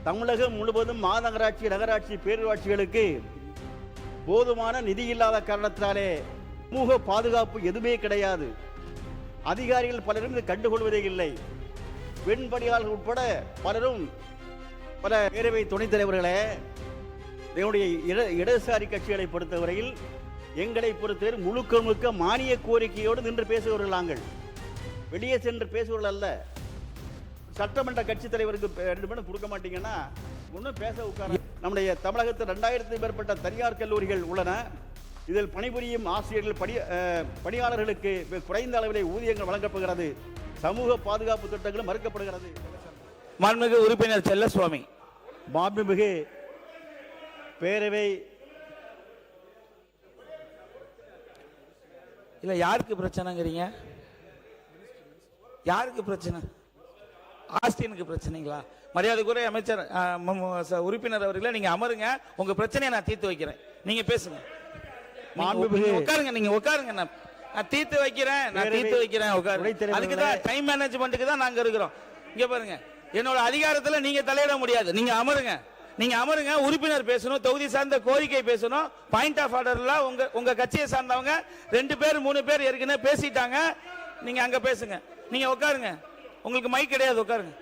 தமிழகம் முழுவதும் மாநகராட்சி, நகராட்சி, பேரூராட்சிகளுக்கு போதுமான நிதி இல்லாத காரணத்தினாலே சமூக பாதுகாப்பு எதுவுமே கிடையாது. அதிகாரிகள் பலரும் இது கண்டுகொள்வதே இல்லை. பெண் பணியாளர்கள் உட்பட பலரும் பல பேரவை துணைத் தலைவர்களே, என்னுடைய இடதுசாரி கட்சிகளை பொறுத்தவரையில் எங்களை பொறுத்தவரை முழுக்க முழுக்க மானிய கோரிக்கையோடு நின்று பேசுபவர்கள் நாங்கள். வெளியே சென்று பேசுவர்கள் அல்ல. சட்டமன்ற கட்சி தலைவருக்கு 2 மணி கொடுக்க மாட்டீங்கன்னா ஒன்றும் பேச உட்கார. நம்முடைய தமிழகத்தில் 2000 மேற்பட்ட தனியார் கல்லூரிகள் உள்ளன. இதில் பணிபுரியும் ஆசிரியர்கள் பணியாளர்களுக்கு குறைந்த அளவில் ஊதியங்கள் வழங்கப்படுகிறது. சமூக பாதுகாப்பு திட்டங்களும் மறுக்கப்படுகிறது. மாண்புமிகு உறுப்பினர் செல்லசுவாமி. மாண்புமிகு பேரவை இல்ல, யாருக்கு பிரச்சனைங்கிறீங்க? யாருக்கு பிரச்சனை? ஆஸ்டினுக்கு பிரச்சனைங்களா? மரியாதைக்குரிய அமைச்சர் உறுப்பினர் அவர்களே, நீங்க அமருங்க. உங்க பிரச்சனையை நான் தீர்த்து வைக்கிறேன். நீங்க பேசுங்க. உட்காருங்க, நீங்க உட்காருங்க. நான் தீர்த்து வைக்கிறேன். அதுக்கு தான் டைம் மேனேஜ்மெண்ட்டுக்கு தான் நாங்க இருக்கிறோம். இங்க பாருங்க, என்னோட அதிகாரத்துல நீங்க தலையிட முடியாது. நீங்க அமருங்க. உறுப்பினர் பேசணும், தொகுதி சார்ந்த கோரிக்கை பேசணும். பாயிண்ட் ஆஃப் ஆர்டர்ல உங்க கட்சியை சார்ந்தவங்க 2 பேர் 3 பேர் ஏற்கனவே பேசிட்டாங்க. நீங்க அங்க பேசுங்க. நீங்க உட்காருங்க. உங்களுக்கு மைக் கிடையாது, உட்காருங்க.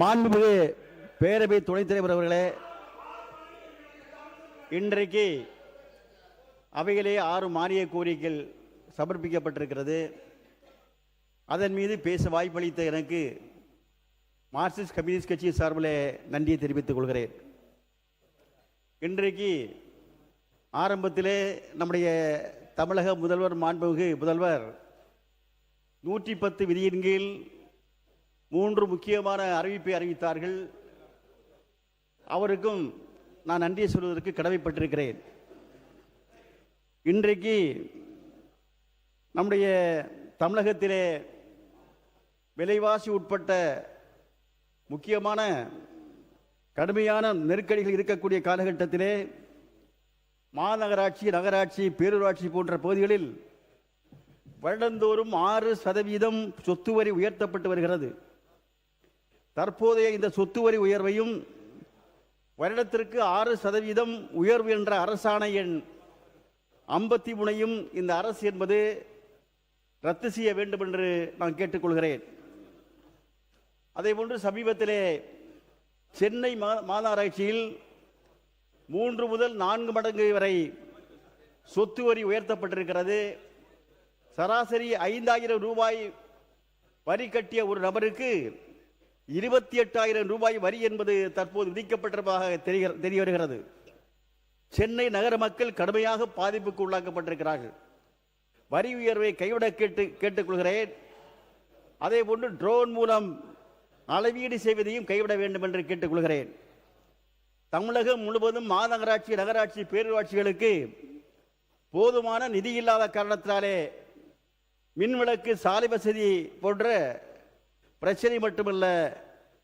மாண்புமிகு பேரவை துணைத் தலைவர் அவர்களே, இன்றைக்கு அவைகளே 6 மானிய கோரிக்கைகள் சமர்ப்பிக்கப்பட்டிருக்கிறது. அதன் மீது பேச வாய்ப்பளித்த எனக்கு மார்க்சிஸ்ட் கம்யூனிஸ்ட் கட்சி சார்பில் நன்றியை தெரிவித்துக் கொள்கிறேன். இன்றைக்கு ஆரம்பத்திலே நம்முடைய தமிழக முதல்வர், மாண்புமிகு முதல்வர் 110 விதியின் கீழ் 3 முக்கியமான அறிவிப்பை அறிவித்தார்கள். அவருக்கும் நான் நன்றி சொல்வதற்கு கடமைப்பட்டிருக்கிறேன். இன்றைக்கு நம்முடைய தமிழகத்திலே விலைவாசி உட்பட்ட முக்கியமான கடுமையான நெருக்கடிகள் இருக்கக்கூடிய காலகட்டத்திலே மாநகராட்சி, நகராட்சி, பேரூராட்சி போன்ற பகுதிகளில் வருடந்தோறும் 6% சொத்து வரி உயர்த்தப்பட்டு வருகிறது. தற்போதைய இந்த சொத்து வரி உயர்வையும் வருடத்திற்கு 6% உயர்வு என்ற அரசாணை எண் 53 இந்த அரசு என்பது ரத்து செய்ய வேண்டும் என்று நான் கேட்டுக்கொள்கிறேன். அதேபோன்று சமீபத்திலே சென்னை மாநகராட்சியில் 3 முதல் 4 மடங்கு வரை சொத்து வரி உயர்த்தப்பட்டிருக்கிறது. சராசரி 5000 ரூபாய் வரி கட்டிய ஒரு நபருக்கு 28,000 ரூபாய் வரி என்பது தற்போது விதிக்கப்பட்டிருப்பதாக தெரிய வருகிறது. சென்னை நகர மக்கள் கடுமையாக பாதிப்புக்கு உள்ளாக்கப்பட்டிருக்கிறார்கள். வரி உயர்வை கைவிட கேட்டுக்கொள்கிறேன். அதே போன்று ட்ரோன் மூலம் அளவீடு செய்வதையும் கைவிட வேண்டும் என்று கேட்டுக்கொள்கிறேன். தமிழகம் முழுவதும் மாநகராட்சி, நகராட்சி, பேரூராட்சிகளுக்கு போதுமான நிதி இல்லாத காரணத்தினாலே மின்விளக்கு, சாலை வசதி போன்ற பிரச்சனை மட்டுமல்ல,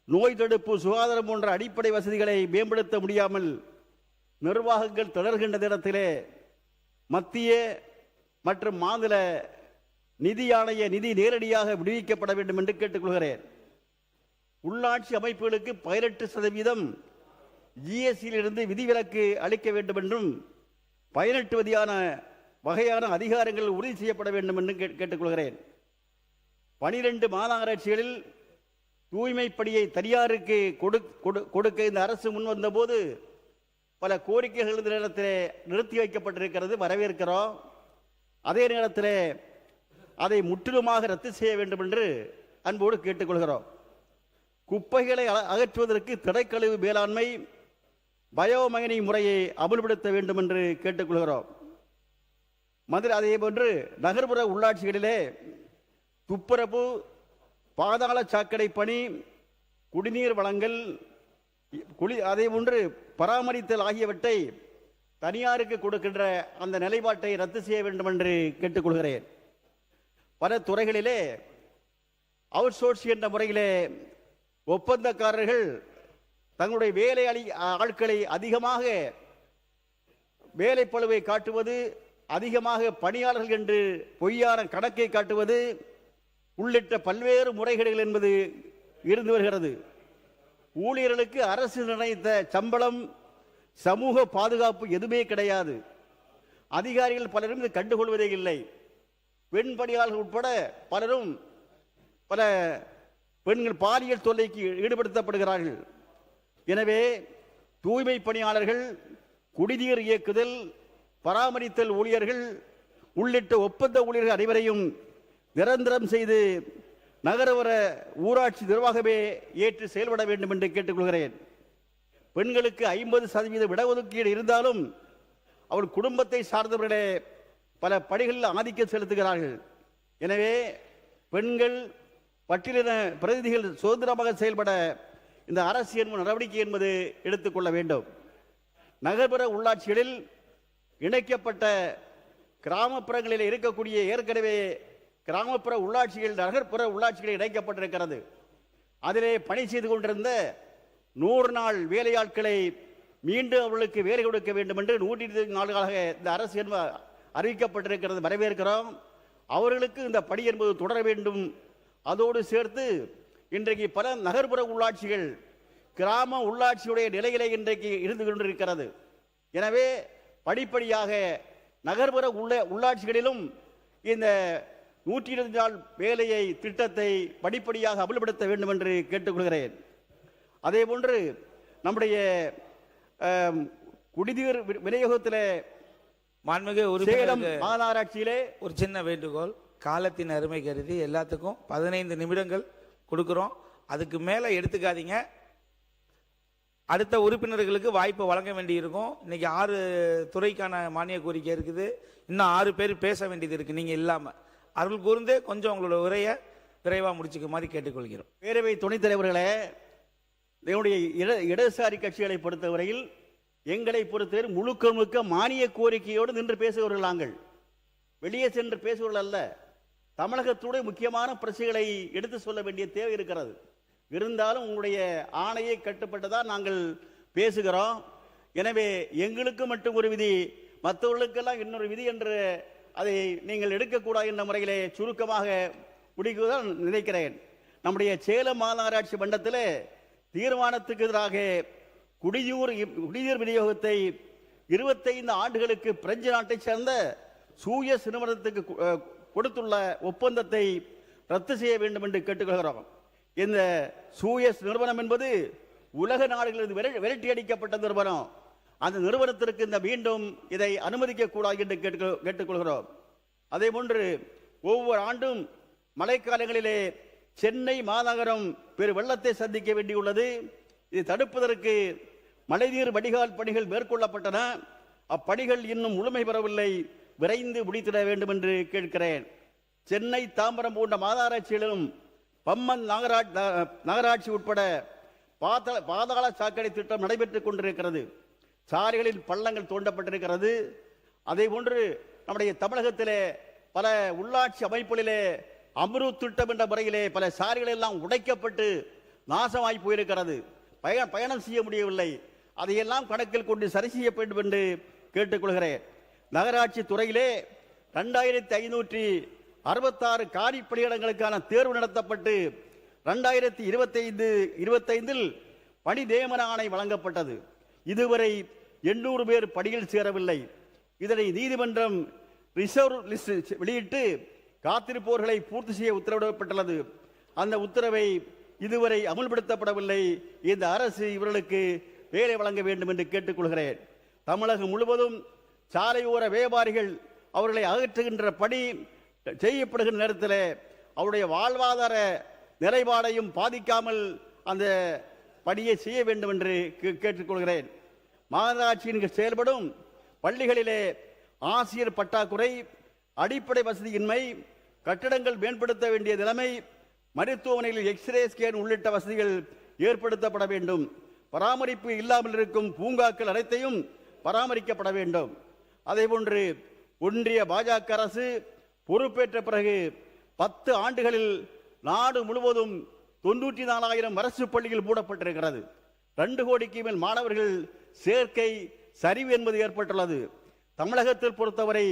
நோய் தடுப்பு, சுகாதாரம் போன்ற அடிப்படை வசதிகளை மேம்படுத்த முடியாமல் நிர்வாகங்கள் தொடர்கின்ற நேரத்திலே மத்திய மற்றும் மாநில நிதி ஆணைய நிதி நேரடியாக விடுவிக்கப்பட வேண்டும் என்று கேட்டுக்கொள்கிறேன். உள்ளாட்சி அமைப்புகளுக்கு 18% ஜிஎஸ்டியிலிருந்து விதிவிலக்கு அளிக்க வேண்டும் என்றும் 18 வகையான அதிகாரங்கள் உறுதி செய்யப்பட வேண்டும் என்று கேட்டுக்கொள்கிறேன். 12 மாநகராட்சிகளில் தூய்மை பணியை தனியாருக்கு கொடுக்க இந்த அரசு முன்வந்த போது பல கோரிக்கைகள் இந்த நேரத்தில் நிறுத்தி வைக்கப்பட்டிருக்கிறது, வரவேற்கிறோம். அதே நேரத்தில் அதை முற்றிலுமாக ரத்து செய்ய வேண்டும் என்று அன்போடு கேட்டுக்கொள்கிறோம். குப்பைகளை அகற்றுவதற்கு திடக்கழிவு மேலாண்மை, பயோமைனிங் முறையை அமல்படுத்த வேண்டும் என்று கேட்டுக்கொள்கிறோம். அதே போன்று நகர்ப்புற உள்ளாட்சிகளிலே துப்புரவு, பாதாள சாக்கடை பணி, குடிநீர் வழங்கல், அதே போன்று பராமரித்தல் ஆகியவற்றை தனியாருக்கு கொடுக்கின்ற அந்த நிலைப்பாட்டை ரத்து செய்ய வேண்டும் என்று கேட்டுக்கொள்கிறேன். பல துறைகளிலே அவுட் சோர்ஸ் என்ற முறையிலே ஒப்பந்தக்காரர்கள் தங்களுடைய வேலை ஆட்களை அதிகமாக வேலைப்பளுவை காட்டுவது, அதிகமாக பணியாளர்கள் என்று பொய்யான கணக்கை காட்டுவது உள்ளிட்ட பல்வேறு முறைகேடுகள் என்பது இருந்து வருகிறது. ஊழியர்களுக்கு அரசு நிர்ணயித்த சம்பளம், சமூக பாதுகாப்பு எதுவுமே கிடையாது. அதிகாரிகள் பலரும் இது கண்டுகொள்வதே இல்லை. பெண் பணியாளர்கள் உட்பட பலரும் பல பெண்கள் பாலியல் தொல்லைக்கு ஈடுபடுத்தப்படுகிறார்கள். எனவே தூய்மை பணியாளர்கள், குடிநீர் இயக்குதல், பராமரித்தல் ஊழியர்கள் உள்ளிட்ட ஒப்பந்த ஊழியர்கள் அனைவரையும் நிரந்தரம் செய்து நகரவர ஊராட்சி நிர்வாகமே ஏற்று செயல்பட வேண்டும் என்று கேட்டுக்கொள்கிறேன். பெண்களுக்கு 50% இடஒதுக்கீடு இருந்தாலும் அவர் குடும்பத்தை சார்ந்தவர்களே பல பணிகளில் ஆதிக்கம் செலுத்துகிறார்கள். எனவே பெண்கள், பட்டியலின பிரதிநிதிகள் சுதந்திரமாக செயல்பட இந்த அரசு நடவடிக்கை என்பது எடுத்துக்கொள்ள வேண்டும். நகர்ப்புற உள்ளாட்சிகளில் இணைக்கப்பட்ட கிராமப்புறங்களில் இருக்கக்கூடிய ஏற்கனவே கிராமப்புற உள்ளாட்சிகள் நகர்ப்புற உள்ளாட்சிகளில் இணைக்கப்பட்டிருக்கிறது. அதிலே பணி செய்து கொண்டிருந்த 100 நாள் வேலையாட்களை மீண்டும் அவர்களுக்கு வேலை கொடுக்க வேண்டும் என்று 120 நாட்களாக இந்த அரசு அறிவிக்கப்பட்டிருக்கிறது. வரவேற்கிறோம். அவர்களுக்கு இந்த பணி என்பது தொடர வேண்டும். அதோடு சேர்த்து இன்றைக்கு பல நகர்ப்புற உள்ளாட்சிகள் கிராம உள்ளாட்சியுடைய நிலையிலே இன்றைக்கு இருந்து கொண்டிருக்கிறது. எனவே படிப்படியாக நகர்ப்புற உள்ளாட்சிகளிலும் இந்த 120 நாள் வேலையை திட்டத்தை படிப்படியாக அமல்படுத்த வேண்டும் என்று கேட்டுக்கொள்கிறேன். அதே போன்று நம்முடைய குடிநீர் விநியோகத்தில் சேலம் மாநகராட்சியிலே ஒரு சின்ன வேண்டுகோள், காலத்தின் அருமை கருதி எல்லாத்துக்கும் 15 நிமிடங்கள் கொடுக்கிறோம். அதுக்கு மேல எடுத்துக்காதீங்க. அடுத்த உறுப்பினர்களுக்கு வாய்ப்பு வழங்க வேண்டியிருக்கும். இன்னைக்கு 6 துறைக்கான மானிய கோரிக்கை இருக்குது. இன்னும் 6 பேர் பேச வேண்டியது இருக்கு. நீங்க இல்லாம அருள் கூர்ந்து கொஞ்சம் உங்களோட உரையை விரைவா முடிச்சுக்க மாதிரி கேட்டுக்கொள்கிறோம். பேரவை துணைத் தலைவர்களே, என்னுடைய இடதுசாரி கட்சிகளை பொறுத்தவரையில் எங்களை பொறுத்தவரை முழுக்க முழுக்க மானிய கோரிக்கையோடு நின்று பேசுபவர்கள் நாங்கள். வெளியே சென்று பேசுபவர்கள் அல்ல. தமிழகத்துடைய முக்கியமான பிரச்சனைகளை எடுத்து சொல்ல வேண்டிய தேவை இருக்கிறது. இருந்தாலும் உங்களுடைய ஆணையை கட்டுப்பட்டுதான் நாங்கள் பேசுகிறோம். எனவே எங்களுக்கு மட்டும் ஒரு விதி, மற்றவர்களுக்கெல்லாம் இன்னொரு விதி என்று அதை நீங்கள் எடுக்கக்கூடாது என்ற முறையிலே சுருக்கமாக முடிக்குவதான் நினைக்கிறேன். நம்முடைய சேலம் மாநகராட்சி மன்றத்தில் தீர்மானத்துக்கு எதிராக குடிநீர் விநியோகத்தை 25 ஆண்டுகளுக்கு பிரெஞ்சு நாட்டை சேர்ந்த சூயஸ் நிறுவனத்துக்கு கொடுத்துள்ள ஒப்பந்தத்தை ரத்து செய்ய வேண்டும் என்று கேட்டுக்கொள்கிறோம். இந்த சூயஸ் நிறுவனம் என்பது உலக நாடுகளிலிருந்து விரட்டி அடிக்கப்பட்ட நிறுவனம். அந்த நிறுவனத்திற்கு இந்த மீண்டும் இதை அனுமதிக்க கூடாது என்று கேட்டுக்கொள்கிறோம். அதே போன்று ஒவ்வொரு ஆண்டும் மழைக்காலங்களிலே சென்னை மாநகரம் பெரு வெள்ளத்தை சந்திக்க வேண்டியுள்ளது. இதை தடுப்பதற்கு மழைநீர் வடிகால் பணிகள் மேற்கொள்ளப்பட்டன. அப்பணிகள் இன்னும் முழுமை பெறவில்லை. விரைந்து முடித்திட வேண்டும் என்று கேட்கிறேன். சென்னை, தாம்பரம் போன்ற மாநகராட்சிகளிலும் பம்மன் நகராட்சி உட்பட பாதாள சாக்கடை திட்டம் நடைபெற்றுக் கொண்டிருக்கிறது. சாலைகளில் பள்ளங்கள் தோண்டப்பட்டிருக்கிறது. அதே போன்று நம்முடைய தமிழகத்திலே பல உள்ளாட்சி அமைப்புகளிலே அம்ருத் திட்டம் என்ற முறையிலே பல சாலைகள் எல்லாம் உடைக்கப்பட்டு நாசமாய் போயிருக்கிறது. பயணம் செய்ய முடியவில்லை. அதையெல்லாம் கணக்கில் கொண்டு சரி செய்ய வேண்டும் என்று கேட்டுக்கொள்கிறேன். நகராட்சி துறையிலே 2566 காலி பணியிடங்களுக்கான தேர்வு நடத்தப்பட்டு 2025 பணி நியமன ஆணை வழங்கப்பட்டது. இதுவரை 800 பேர் பணியில் சேரவில்லை. இதனை நீதிமன்றம் ரிசர்வ் லிஸ்ட் வெளியிட்டு காத்திருப்போர்களை பூர்த்தி செய்ய உத்தரவிடப்பட்டுள்ளது. அந்த உத்தரவை இதுவரை அமுல்படுத்தப்படவில்லை. இந்த அரசு இவர்களுக்கு வேலை வழங்க வேண்டும் என்று கேட்டுக்கொள்கிறேன். தமிழகம் முழுவதும் சாலையோர வியாபாரிகள் அவர்களை அகற்றுகின்ற பணி செய்யப்படுகின்ற நேரத்தில் அவருடைய வாழ்வாதார நிலைப்பாடையும் பாதிக்காமல் அந்த பணியை செய்ய வேண்டும் என்று கேட்டுக்கொள்கிறேன். மாநகராட்சியின் செயல்படும் பள்ளிகளிலே ஆசிரியர் பற்றாக்குறை, அடிப்படை வசதியின்மை, கட்டடங்கள் மேம்படுத்த வேண்டிய நிலைமை, மருத்துவமனைகளில் எக்ஸ்ரே ஸ்கேன் உள்ளிட்ட வசதிகள் ஏற்படுத்தப்பட வேண்டும். பராமரிப்பு இல்லாமல் இருக்கும் பூங்காக்கள் அனைத்தையும் பராமரிக்கப்பட வேண்டும். அதேபோன்று ஒன்றிய பாஜக அரசு பொறுப்பேற்ற பிறகு 10 ஆண்டுகளில் நாடு முழுவதும் 94,000 அரசு பள்ளிகள் மூடப்பட்டிருக்கிறது. 2 கோடிக்கு மேல் மாணவர்கள் சேர்க்கை சரிவு என்பது ஏற்பட்டுள்ளது. தமிழகத்தில் பொறுத்தவரை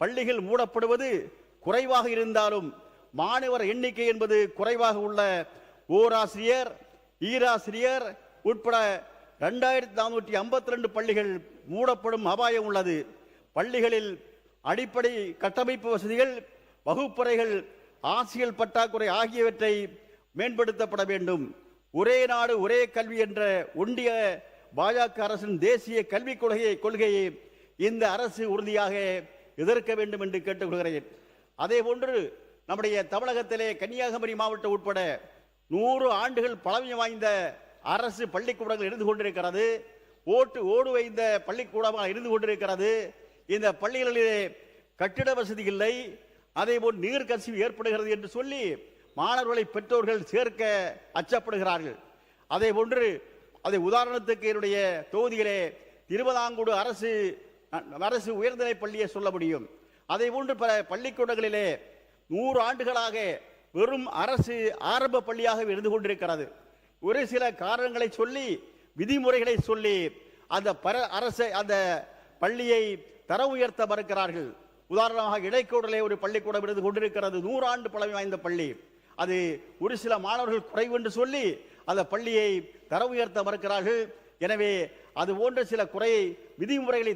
பள்ளிகள் மூடப்படுவது குறைவாக இருந்தாலும் மாணவர் எண்ணிக்கை என்பது குறைவாக உள்ள ஓராசிரியர் ஈராசிரியர் உட்பட 2452 பள்ளிகள் மூடப்படும் அபாயம் உள்ளது. பள்ளிகளில் அடிப்படை கட்டமைப்பு வசதிகள், வகுப்பறைகள், ஆசிரியர் பற்றாக்குறை ஆகியவற்றை மேம்படுத்தப்பட வேண்டும். ஒரே நாடு ஒரே கல்வி என்ற ஒன்றிய பாஜக அரசின் தேசிய கல்விக் கொள்கையை இந்த அரசு உறுதியாக எதிர்க்க வேண்டும் என்று கேட்டுக்கொள்கிறேன். அதே போன்று நம்முடைய தமிழகத்திலே கன்னியாகுமரி மாவட்டம் உட்பட 100 ஆண்டுகள் பழமை வாய்ந்த அரசு பள்ளிக்கூடங்கள் இருந்து கொண்டிருக்கிறது. ஓடு வைந்த பள்ளிக்கூடமாக இருந்து கொண்டிருக்கிறது. இந்த பள்ளிகளிலே கட்டிட வசதி இல்லை, அதே போல் நீர் கசிவு ஏற்படுகிறது என்று சொல்லி மாணவர்களை பெற்றோர்கள் சேர்க்க அச்சப்படுகிறார்கள். அதே போன்று அதை உதாரணத்துக்கு என்னுடைய தொகுதியிலே திருவிதாங்கூடு அரசு உயர்நிலை பள்ளியை சொல்ல முடியும். அதே போன்று பல பள்ளிக்கூடங்களிலே 100 ஆண்டுகளாக வெறும் அரசு ஆரம்ப பள்ளியாக இருந்து கொண்டிருக்கிறது. ஒரு சில காரணங்களை சொல்லி, விதிமுறைகளை சொல்லி அந்த பள்ளியை தர உயர்த்த மறுக்கிறார்கள். உதாரணமாக இடைக்கூடலே ஒரு பள்ளிக்கூடம் இருந்து கொண்டிருக்கிறது, 100 ஆண்டு பழமை வாய்ந்த பள்ளி. அது ஒரு சில மாணவர்கள் குறைவு என்று சொல்லி அந்த பள்ளியை தர உயர்த்த மறுக்கிறார்கள். எனவே அது போன்ற சில விதிமுறைகளை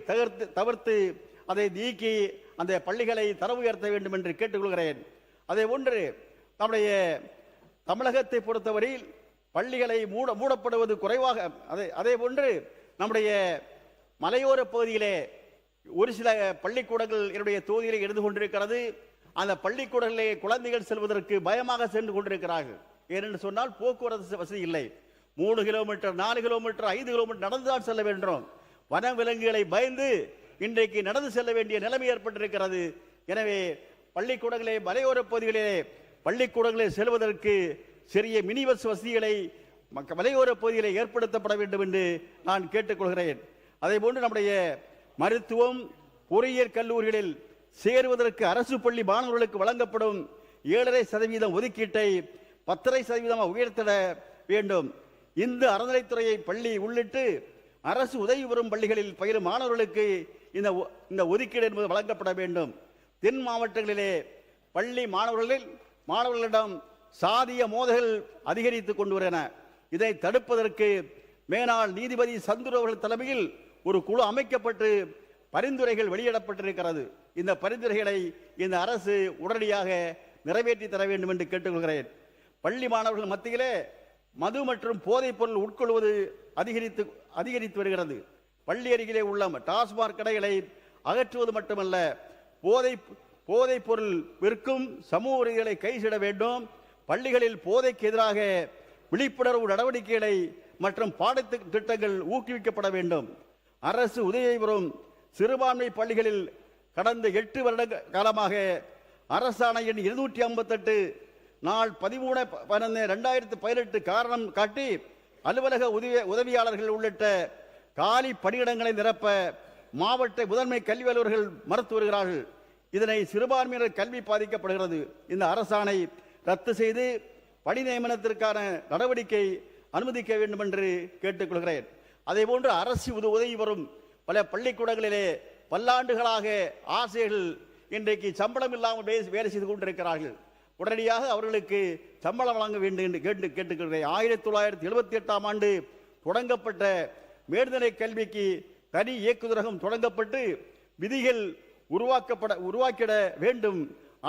தவிர்த்து அதை நீக்கி அந்த பள்ளிகளை தர உயர்த்த வேண்டும் என்று கேட்டுக்கொள்கிறேன். அதே போன்று நம்முடைய தமிழகத்தை பொறுத்தவரையில் பள்ளிகளை மூடப்படுவது குறைவாக, அதே போன்று நம்முடைய மலையோர பகுதியிலே ஒரு சில பள்ளிக்கூடங்கள் என்னுடைய தொகுதியிலே இருந்து கொண்டிருக்கிறது. அந்த பள்ளிக்கூடங்களிலே குழந்தைகள் செல்வதற்கு பயமாக சென்று கொண்டிருக்கிறார்கள். ஏனென்று சொன்னால் போக்குவரத்து வசதி இல்லை. 3 கிலோமீட்டர், 4 கிலோமீட்டர், 5 கிலோமீட்டர் நடந்துதான் செல்ல வேண்டும். வன விலங்குகளை பயந்து இன்றைக்கு நடந்து செல்ல வேண்டிய நிலைமை ஏற்பட்டிருக்கிறது. எனவே பள்ளிக்கூடங்களே மலையோர பகுதிகளிலே பள்ளிக்கூடங்களில் செல்வதற்கு சிறிய மினி பஸ் வசதிகளை மலையோர பகுதிகளை ஏற்படுத்தப்பட வேண்டும் என்று நான் கேட்டுக்கொள்கிறேன். அதே போன்று நம்முடைய மருத்துவம், பொறியியல் கல்லூரிகளில் சேருவதற்கு அரசு பள்ளி மாணவர்களுக்கு வழங்கப்படும் 7.5% ஒதுக்கீட்டை 10.5% உயர்த்திட வேண்டும். இந்து அறநிலைத்துறையை பள்ளி உள்ளிட்டு அரசு உதவி பெறும் பள்ளிகளில் பயிலும் மாணவர்களுக்கு இந்த ஒதுக்கீடு என்பது வழங்கப்பட வேண்டும். தென் மாவட்டங்களிலே பள்ளி மாணவர்களிடம் சாதிய மோதல்கள் அதிகரித்துக் கொண்டு வருகின்றன. இதை தடுப்பதற்கு மேனாள் நீதிபதி சந்துரு அவர்கள் தலைமையில் ஒரு குழு அமைக்கப்பட்டு பரிந்துரைகள் வெளியிடப்பட்டிருக்கிறது. இந்த பரிந்துரைகளை இந்த அரசு உடனடியாக நிறைவேற்றி தர வேண்டும் என்று கேட்டுக்கொள்கிறேன். பள்ளி மாணவர்கள் மத்தியிலே மது மற்றும் போதைப் பொருள் உட்கொள்வது அதிகரித்து வருகிறது. பள்ளி அருகிலே உள்ள டாஸ்மாக் கடைகளை அகற்றுவது மட்டுமல்ல, போதைப் பொருள் விற்கும் சமூக விரோதிகளை கைவிட வேண்டும். பள்ளிகளில் போதைக்கு எதிராக விழிப்புணர்வு நடவடிக்கைகளை மற்றும் பாடத்திட்டங்கள் ஊக்குவிக்கப்பட வேண்டும். அரசு உதவி பெறும் சிறுபான்மை பள்ளிகளில் கடந்த 8 வருட காலமாக அரசாணை எண் 258 நாள் 13/12/2018 காரணம் காட்டி அலுவலக உதவியாளர்கள் உள்ளிட்ட காலி பணியிடங்களை நிரப்ப மாவட்ட முதன்மை கல்வி அலுவலர்கள் மறுத்து வருகிறார்கள். இதனை சிறுபான்மையினர் கல்வி பாதிக்கப்படுகிறது. இந்த அரசாணை ரத்து செய்து பணி நியமனத்திற்கான நடவடிக்கை அனுமதிக்க வேண்டும் என்று கேட்டுக்கொள்கிறேன். அதே போன்று அரசு உதவி வரும் பல பள்ளிக்கூடங்களிலே பல்லாண்டுகளாக ஆசிரியர்கள் இன்றைக்கு சம்பளம் இல்லாமல் வேலை செய்து கொண்டிருக்கிறார்கள். உடனடியாக அவர்களுக்கு சம்பளம் வழங்க வேண்டும் என்று கேட்டுக்கொள்கிறேன். 1978ஆம் ஆண்டு தொடங்கப்பட்ட மேல்நிலை கல்விக்கு தனி இயக்குநரகம் தொடங்கப்பட்டு விதிகள் உருவாக்கிட வேண்டும்.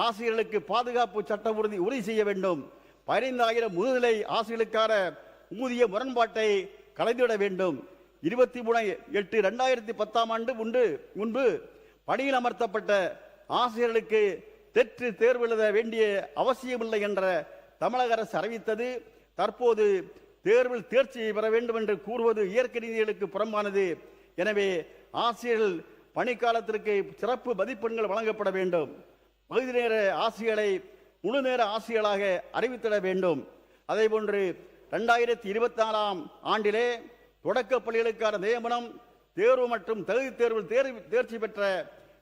ஆசிரியர்களுக்கு பாதுகாப்பு சட்டம் உறுதி செய்ய வேண்டும். 15,000 முதுநிலை ஆசிரியர்களுக்கான ஊதிய முரண்பாட்டை கலைந்துவிட வேண்டும். 23/8/2010ஆம் ஆண்டு முன்பு பணியில் அமர்த்தப்பட்ட ஆசிரியர்களுக்கு தேர்வு எழுத வேண்டிய அவசியமில்லை என்ற தமிழக அரசு அறிவித்தது. தற்போது தேர்வில் தேர்ச்சி பெற வேண்டும் என்று கூறுவது இயற்கை நீதிகளுக்கு புறம்பானது. எனவே ஆசிரியர்கள் பணிக்காலத்திற்கு சிறப்பு மதிப்பெண்கள் வழங்கப்பட வேண்டும். பகுதி நேர ஆசிரியர்களை முழு நேர ஆசிரியர்களாக அறிவித்திட வேண்டும். அதே போன்று 2024ஆம் ஆண்டிலே தொடக்க பள்ளிகளுக்கான நியமனம், தேர்வு மற்றும் தகுதி தேர்வில் தேர்ச்சி பெற்ற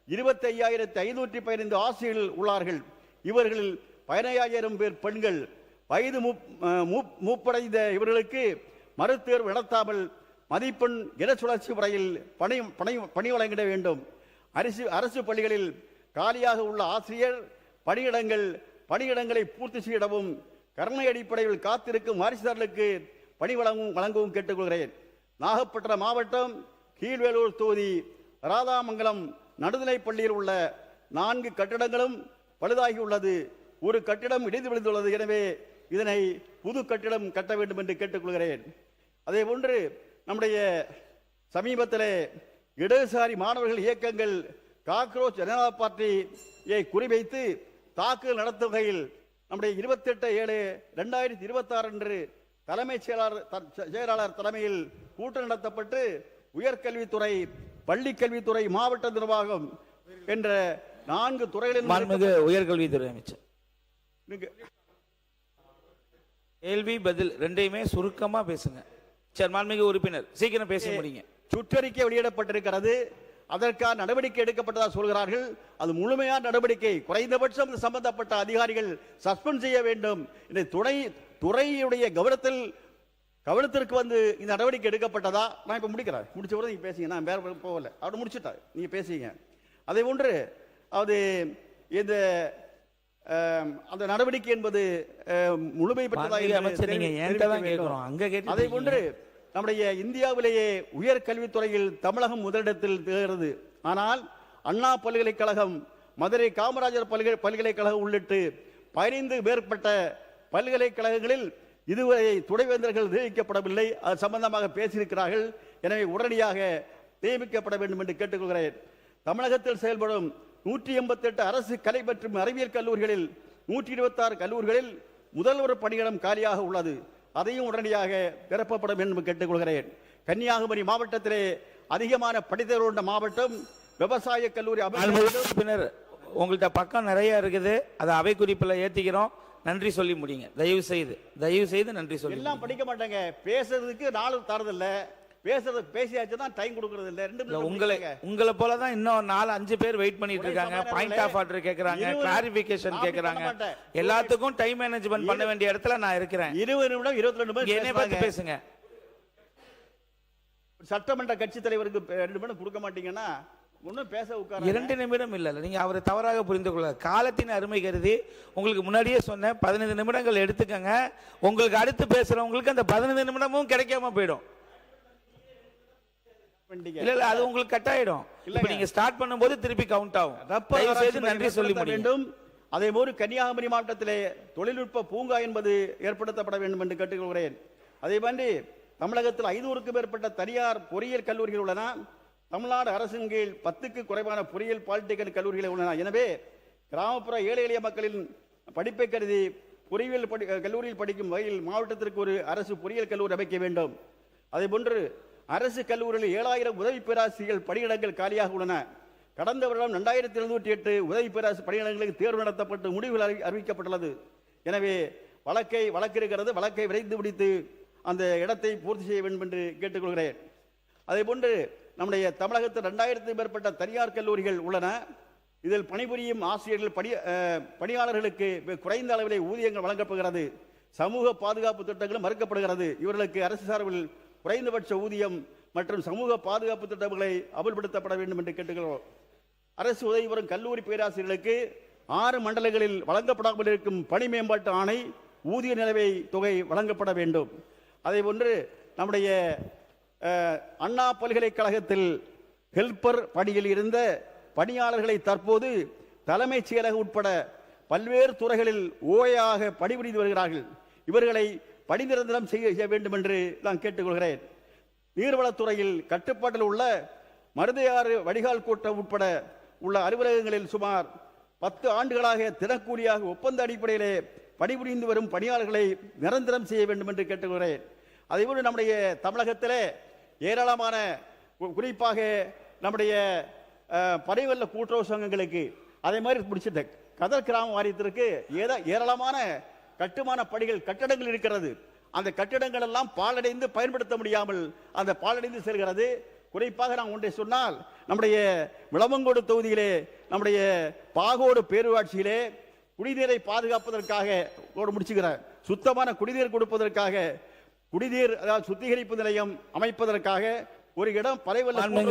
25,515 ஆசிரியர்கள் உள்ளார்கள். இவர்களில் 15,000 பேர் பெண்கள். வயது மூப்படைந்த இவர்களுக்கு மறுதேர்வு நடத்தாமல் மதிப்பெண் இட சுழற்சி முறையில் பணி வழங்கிட வேண்டும். அரசு பள்ளிகளில் காலியாக உள்ள ஆசிரியர் பணியிடங்களை பூர்த்தி செய்யவும், கருணை அடிப்படையில் காத்திருக்கும் வாரிசுதாரர்களுக்கு பணி வழங்கவும் கேட்டுக்கொள்கிறேன். நாகப்பட்டினம் மாவட்டம் கீழ்வேலூர் தொகுதி ராதாமங்கலம் நடுநிலைப் பள்ளியில் உள்ள 4 கட்டிடங்களும் பழுதாகி உள்ளது. ஒரு கட்டிடம் இடிந்து விழுந்துள்ளது. எனவே இதனை புது கட்டிடம் கட்ட வேண்டும் என்று கேட்டுக்கொள்கிறேன். அதே போன்று நம்முடைய சமீபத்தில் இடதுசாரி மாணவர்கள் இயக்கங்கள் காக்ரோச் ஜனதா பார்ட்டியை குறிவைத்து தாக்குதல் நடத்தும் வகையில் நம்முடைய 28/7/2026 அன்று தலைமைச் செயலாளர் தலைமையில் கூட்டம் நடத்தப்பட்டு உயர்கல்வித்துறை, பள்ளிக்கல்வித்துறை, மாவட்ட நிர்வாகம் என்ற 4 துறைகளில் உயர்கல்வித்துறை அமைச்சர் கேள்வி பதில் ரெண்டையுமே சுருக்கமா பேசுங்க. சரி, மாண்புமிகு உறுப்பினர் சீக்கிரம் பேச முடியுங்க. சுற்றறிக்கை வெளியிடப்பட்டிருக்கிறது. அதற்கான நடவடிக்கை எடுக்கப்பட்டதா சொல்கிறார்கள். அது முழுமையான நடவடிக்கை. குறைந்தபட்சம் சம்பந்தப்பட்ட அதிகாரிகள் சஸ்பெண்ட் செய்ய வேண்டும். இந்த துறையுடைய கவனத்திற்கு வந்து இந்த நடவடிக்கை எடுக்கப்பட்டதா? நான் இப்ப முடிக்கிறேன். முடிச்ச பிறகு நீங்க பேசுங்க. நான் வேற போகல, அவரை முடிச்சுட்டா நீங்க பேசுங்க. அதே போன்று அது இந்த அந்த நடவடிக்கை என்பது முழுமை பெற்றதாக அதே போன்று நம்முடைய இந்தியாவிலேயே உயர்கல்வித்துறையில் தமிழகம் முதலிடத்தில் திகழ்கிறது. ஆனால் அண்ணா பல்கலைக்கழகம், மதுரை காமராஜர் பல்கலைக்கழகம் உள்ளிட்டு 15 மேற்பட்ட பல்கலைக்கழகங்களில் இதுவரை துணைவேந்தர்கள் நியமிக்கப்படவில்லை. அது சம்பந்தமாக பேசியிருக்கிறார்கள். எனவே உடனடியாக நியமிக்கப்பட வேண்டும் என்று கேட்டுக்கொள்கிறேன். தமிழகத்தில் செயல்படும் 188 அரசு கலை மற்றும் அறிவியல் கல்லூரிகளில் 126 கல்லூரிகளில் முதல்வர் பணியிடம் காலியாக உள்ளது. அதையும் உடனடியாக நிரப்பப்பட வேண்டும் என்று கேட்டுக்கொள்கிறேன். கன்னியாகுமரி மாவட்டத்திலே அதிகமான படித்தவர் கொண்ட மாவட்டம். விவசாய கல்லூரி அமைப்பினர் உங்கள்கிட்ட பக்கம் நிறைய இருக்குது. அதை அவை குறிப்பில் ஏற்றிக்கிறோம். நன்றி சொல்லி முடியுங்க. தயவு செய்து நன்றி சொல்லி. எல்லாம் படிக்க மாட்டாங்க. பேசுறதுக்கு நாள் தரதில்ல. பேசியாச்சு தான் டைம் கொடுக்கறது இல்ல. உங்களை போல தான் இன்னும் 4-5 பேர் வெயிட் பண்ணிட்டு இருக்காங்க. பாயிண்ட் ஆஃப் ஆர்டர் கேக்குறாங்க, கிளாரிபிகேஷன் கேக்குறாங்க. எல்லாத்துக்கும் டைம் மேனேஜ்மெண்ட் பண்ண வேண்டிய இடத்துல நான் இருக்கிறேன். 20 நிமிடம் 22 நிமிடம் என்னை பத்தி பேசுங்க. சட்டமன்ற கட்சி தலைவருக்கு 2 நிமிடம் கொடுக்க மாட்டீங்கன்னா ஒன்னும் பேச உட்கார 2 நிமிடம் இல்ல. நீங்க அவரை தவறாக புரிந்து கொள்ள. காலத்தின் அருமை கருதி உங்களுக்கு முன்னாடியே சொன்ன 15 நிமிடங்கள் எடுத்துக்கங்க. உங்களுக்கு அடுத்து பேசுறவங்களுக்கு அந்த 15 நிமிடமும் கிடைக்காம போயிடும். இல்ல அது உங்களுக்கு கட் ஆயிடும். இப்ப நீங்க ஸ்டார்ட் பண்ணும்போது திருப்பி கவுண்ட் ஆகும். தயவு செய்து நன்றி சொல்லி வேண்டும். அதே போல கன்னியாகுமரி மாவட்டத்திலே தொழில்நுட்ப பூங்கா என்பது ஏற்படுத்தப்பட வேண்டும் என்று கேட்டுக்கொள்கிறேன். அதே மாதிரி தமிழகத்தில் 500க்கும் மேற்பட்ட தனியார் பொறியியல் கல்லூரிகள் உள்ளன. தமிழ்நாடு அரசின் கீழ் 10க்கு குறைவான பொறியியல் பாலிடெக்னிக் கல்லூரிகள் உள்ளன. எனவே கிராமப்புற ஏழை எளிய மக்களின் படிப்பை கருதி பொறியியல் கல்லூரியில் படிக்கும் வகையில் மாவட்டத்திற்கு ஒரு அரசு பொறியியல் கல்லூரி அமைக்க வேண்டும். அதே போன்று அரசு கல்லூரியில் 7000 உதவி பேராசிரியர்கள் பணியிடங்கள் காலியாக உள்ளன. கடந்த வருடம் 2708 உதவி பேராசிரியர் பணியிடங்களுக்கு தேர்வு நடத்தப்பட்டு முடிவுகள் அறிவிக்கப்பட்டுள்ளது. எனவே வழக்கு இருக்கிறது. வழக்கை விரைந்து முடித்து அந்த இடத்தை பூர்த்தி செய்ய வேண்டும் என்று கேட்டுக்கொள்கிறேன். அதே போன்று நம்முடைய தமிழகத்தில் 2000க்கும் மேற்பட்ட தனியார் கல்லூரிகள் உள்ளன. இதில் பணிபுரியும் ஆசிரியர்கள் பணியாளர்களுக்கு குறைந்த அளவிலே ஊதியங்கள் வழங்கப்படுகிறது. சமூக பாதுகாப்பு திட்டங்களும் மறுக்கப்படுகிறது. இவர்களுக்கு அரசு சார்பில் குறைந்தபட்ச ஊதியம் மற்றும் சமூக பாதுகாப்பு திட்டங்களை அமல்படுத்தப்பட வேண்டும் என்று கேட்டுக்கிறோம். அரசு உதவி பெறும் கல்லூரி பேராசிரியர்களுக்கு 6 மண்டலங்களில் வழங்கப்படாமல் இருக்கும் பணி மேம்பாட்டு ஆணை, ஊதிய நிலவை தொகை வழங்கப்பட வேண்டும். அதே போன்று நம்முடைய அண்ணா பல்கலைக்கழகத்தில் ஹெல்பர் பணியில் இருந்த பணியாளர்களை தற்போது தலைமைச் செயலகம் உட்பட பல்வேறு துறைகளில் ஓயாக பணிபுரிந்து வருகிறார்கள். இவர்களை பணி நிரந்தரம் செய்ய வேண்டும் என்று நான் கேட்டுக்கொள்கிறேன். நீர்வளத்துறையில் கட்டுப்பாட்டில் உள்ள மருதையாறு வடிகால் கூட்டம் உட்பட உள்ள அலுவலகங்களில் சுமார் 10 ஆண்டுகளாக தினக்கூலியாக ஒப்பந்த அடிப்படையிலே பணிபுரிந்து வரும் பணியாளர்களை நிரந்தரம் செய்ய வேண்டும் என்று கேட்டுக்கொள்கிறேன். அதேபோல் நம்முடைய தமிழகத்திலே ஏராளமான, குறிப்பாக நம்முடைய பனைவெல்ல கூட்டுறவு சங்கங்களுக்கு, அதே மாதிரி முடிச்சிட்ட கதர் கிராம வாரியத்திற்கு ஏராளமான கட்டுமான பணிகள், கட்டடங்கள் இருக்கிறது. அந்த கட்டிடங்கள் எல்லாம் பாழடைந்து பயன்படுத்த முடியாமல் அந்த பாழடைந்து செல்கிறது. குறிப்பாக நான் ஒன்றை சொன்னால், நம்முடைய விளவங்கோடு தொகுதியிலே நம்முடைய பாகோடு பேரூராட்சியிலே குடிநீரை பாதுகாப்பதற்காக முடிச்சுக்கிறார். சுத்தமான குடிநீர் கொடுப்பதற்காக, குடிநீர் அதாவது சுத்திகரிப்பு நிலையம் அமைப்பதற்காக ஒரு இடம் பறைவல்ல